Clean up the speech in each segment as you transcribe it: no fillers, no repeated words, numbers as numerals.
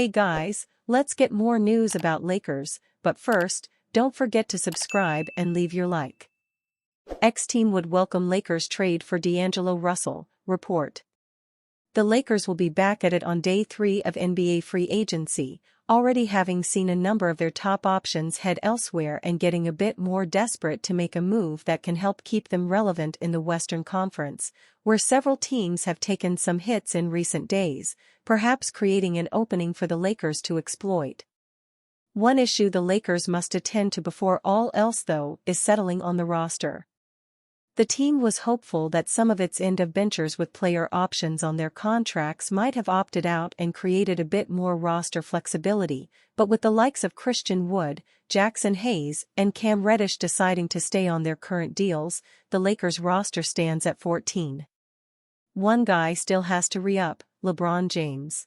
Hey guys, let's get more news about Lakers, but first, don't forget to subscribe and leave your like. X-Team would welcome Lakers trade for D'Angelo Russell, report. The Lakers will be back at it on day 3 of NBA free agency, already having seen a number of their top options head elsewhere and getting a bit more desperate to make a move that can help keep them relevant in the Western Conference, where several teams have taken some hits in recent days, perhaps creating an opening for the Lakers to exploit. One issue the Lakers must attend to before all else though is settling on the roster. The team was hopeful that some of its end-of-benchers with player options on their contracts might have opted out and created a bit more roster flexibility, but with the likes of Christian Wood, Jackson Hayes, and Cam Reddish deciding to stay on their current deals, the Lakers' roster stands at 14. One guy still has to re-up, LeBron James.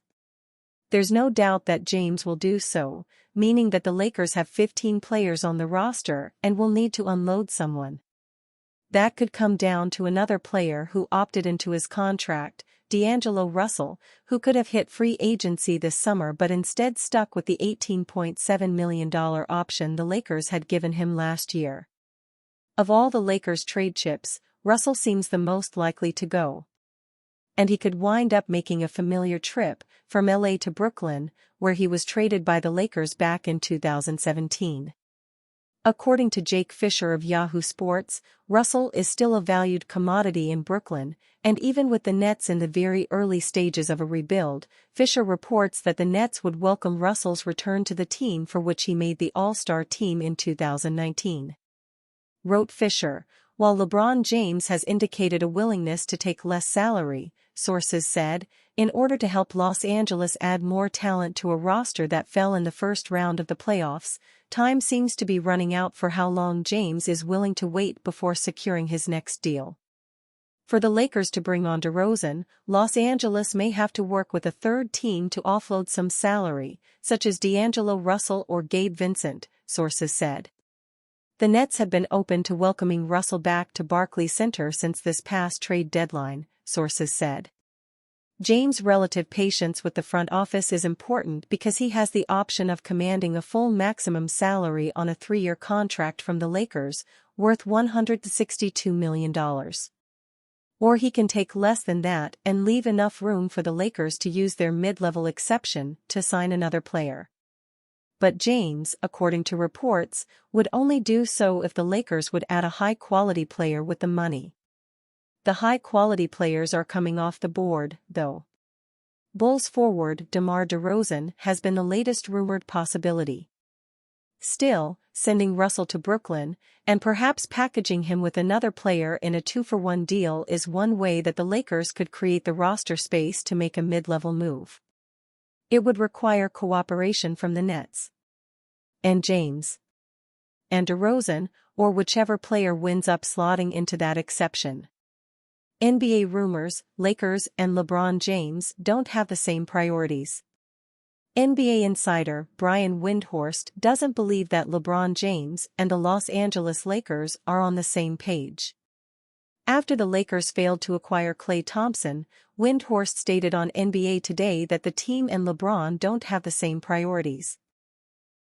There's no doubt that James will do so, meaning that the Lakers have 15 players on the roster and will need to unload someone. That could come down to another player who opted into his contract, D'Angelo Russell, who could have hit free agency this summer but instead stuck with the $18.7 million option the Lakers had given him last year. Of all the Lakers' trade chips, Russell seems the most likely to go. And he could wind up making a familiar trip from LA to Brooklyn, where he was traded by the Lakers back in 2017. According to Jake Fisher of Yahoo Sports, Russell is still a valued commodity in Brooklyn, and even with the Nets in the very early stages of a rebuild, Fisher reports that the Nets would welcome Russell's return to the team for which he made the All-Star team in 2019. Wrote Fisher, while LeBron James has indicated a willingness to take less salary, sources said, in order to help Los Angeles add more talent to a roster that fell in the first round of the playoffs, time seems to be running out for how long James is willing to wait before securing his next deal. For the Lakers to bring on Derozan, Los Angeles may have to work with a third team to offload some salary, such as D'Angelo Russell or Gabe Vincent, sources said. The Nets have been open to welcoming Russell back to Barclays Center since this past trade deadline, sources said. James' relative patience with the front office is important because he has the option of commanding a full maximum salary on a 3-year contract from the Lakers, worth $162 million. Or he can take less than that and leave enough room for the Lakers to use their mid-level exception to sign another player. But James, according to reports, would only do so if the Lakers would add a high-quality player with the money. The high-quality players are coming off the board, though. Bulls forward DeMar DeRozan has been the latest rumored possibility. Still, sending Russell to Brooklyn, and perhaps packaging him with another player in a 2-for-1 deal is one way that the Lakers could create the roster space to make a mid-level move. It would require cooperation from the Nets. And James. And DeRozan, or whichever player winds up slotting into that exception. NBA rumors, Lakers and LeBron James don't have the same priorities. NBA insider Brian Windhorst doesn't believe that LeBron James and the Los Angeles Lakers are on the same page. After the Lakers failed to acquire Klay Thompson, Windhorst stated on NBA Today that the team and LeBron don't have the same priorities.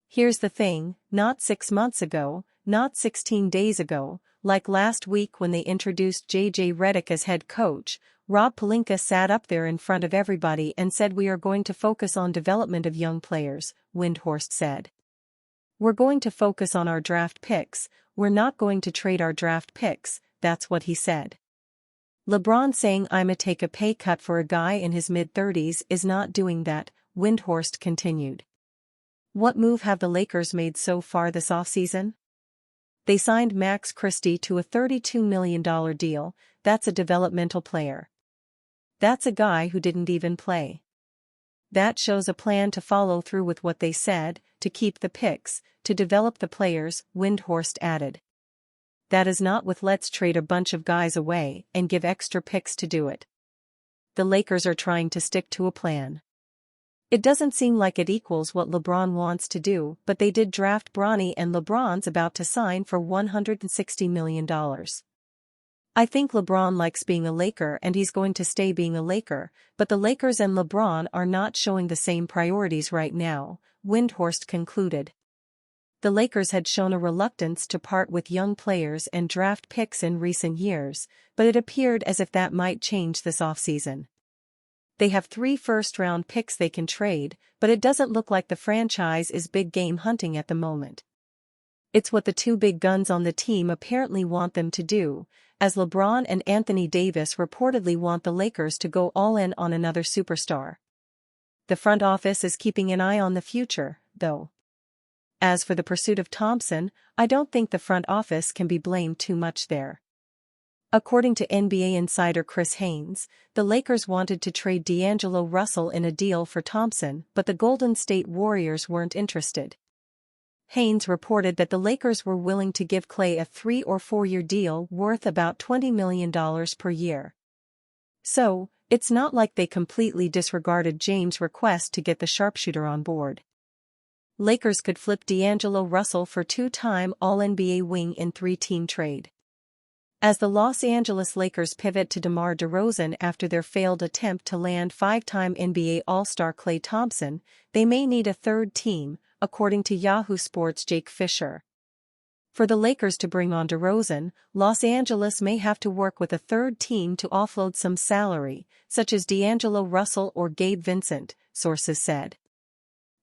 Here's the thing, not 6 months ago, not 16 days ago, like last week when they introduced J.J. Redick as head coach, Rob Pelinka sat up there in front of everybody and said we are going to focus on development of young players, Windhorst said. We're going to focus on our draft picks, we're not going to trade our draft picks, that's what he said. LeBron saying I'ma take a pay cut for a guy in his mid-30s is not doing that, Windhorst continued. What move have the Lakers made so far this offseason? They signed Max Christie to a $32 million deal, that's a developmental player. That's a guy who didn't even play. That shows a plan to follow through with what they said, to keep the picks, to develop the players, Windhorst added. That is not with let's trade a bunch of guys away and give extra picks to do it. The Lakers are trying to stick to a plan. It doesn't seem like it equals what LeBron wants to do, but they did draft Bronny and LeBron's about to sign for $160 million. I think LeBron likes being a Laker and he's going to stay being a Laker, but the Lakers and LeBron are not showing the same priorities right now, Windhorst concluded. The Lakers had shown a reluctance to part with young players and draft picks in recent years, but it appeared as if that might change this offseason. They have 3 first-round picks they can trade, but it doesn't look like the franchise is big game hunting at the moment. It's what the 2 big guns on the team apparently want them to do, as LeBron and Anthony Davis reportedly want the Lakers to go all in on another superstar. The front office is keeping an eye on the future, though. As for the pursuit of Thompson, I don't think the front office can be blamed too much there. According to NBA insider Chris Haynes, the Lakers wanted to trade D'Angelo Russell in a deal for Thompson, but the Golden State Warriors weren't interested. Haynes reported that the Lakers were willing to give Klay a 3- or 4-year deal worth about $20 million per year. So, it's not like they completely disregarded James' request to get the sharpshooter on board. Lakers could flip D'Angelo Russell for 2-time All-NBA wing in 3-team trade. As the Los Angeles Lakers pivot to Demar Derozan after their failed attempt to land 5-time NBA All-Star Klay Thompson, they may need a third team, according to Yahoo Sports' Jake Fisher. For the Lakers to bring on Derozan, Los Angeles may have to work with a third team to offload some salary, such as D'Angelo Russell or Gabe Vincent, sources said.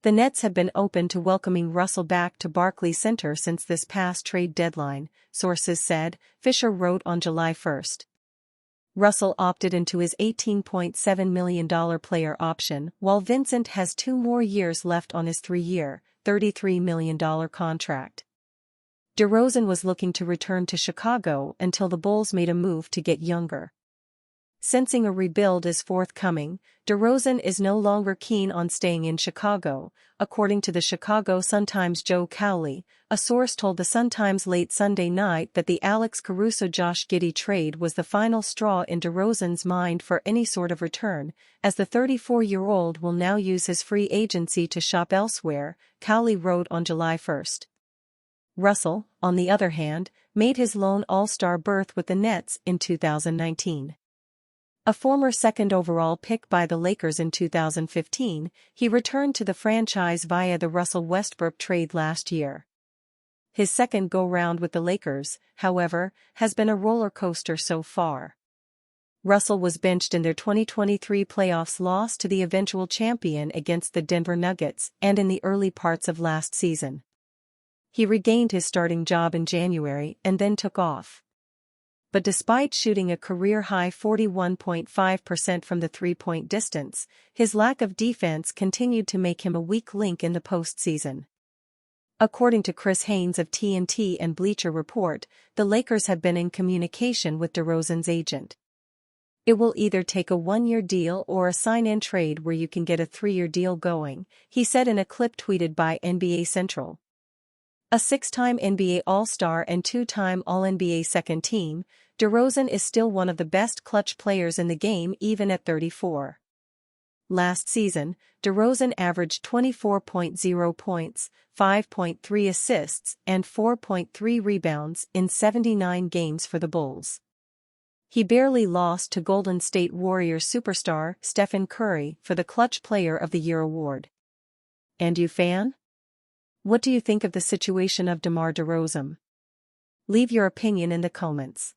The Nets have been open to welcoming Russell back to Barclays Center since this past trade deadline, sources said, Fisher wrote on July 1. Russell opted into his $18.7 million player option, while Vincent has 2 more years left on his 3-year, $33 million contract. Derozan was looking to return to Chicago until the Bulls made a move to get younger. Sensing a rebuild is forthcoming, Derozan is no longer keen on staying in Chicago, according to the Chicago Sun-Times' Joe Cowley. A source told the Sun-Times late Sunday night that the Alex Caruso-Josh Giddey trade was the final straw in Derozan's mind for any sort of return, as the 34-year-old will now use his free agency to shop elsewhere, Cowley wrote on July 1. Russell, on the other hand, made his lone All-Star berth with the Nets in 2019. A former second overall pick by the Lakers in 2015, he returned to the franchise via the Russell Westbrook trade last year. His second go-round with the Lakers, however, has been a roller coaster so far. Russell was benched in their 2023 playoffs loss to the eventual champion against the Denver Nuggets and in the early parts of last season. He regained his starting job in January and then took off. But despite shooting a career-high 41.5% from the three-point distance, his lack of defense continued to make him a weak link in the postseason. According to Chris Haynes of TNT and Bleacher Report, the Lakers have been in communication with Derozan's agent. It will either take a 1-year deal or a sign-in trade where you can get a 3-year deal going, he said in a clip tweeted by NBA Central. A 6-time NBA All-Star and 2-time All-NBA second team, Derozan is still one of the best clutch players in the game even at 34. Last season, Derozan averaged 24.0 points, 5.3 assists, and 4.3 rebounds in 79 games for the Bulls. He barely lost to Golden State Warriors superstar Stephen Curry for the Clutch Player of the Year award. And you fan? What do you think of the situation of DeMar DeRozan? Leave your opinion in the comments.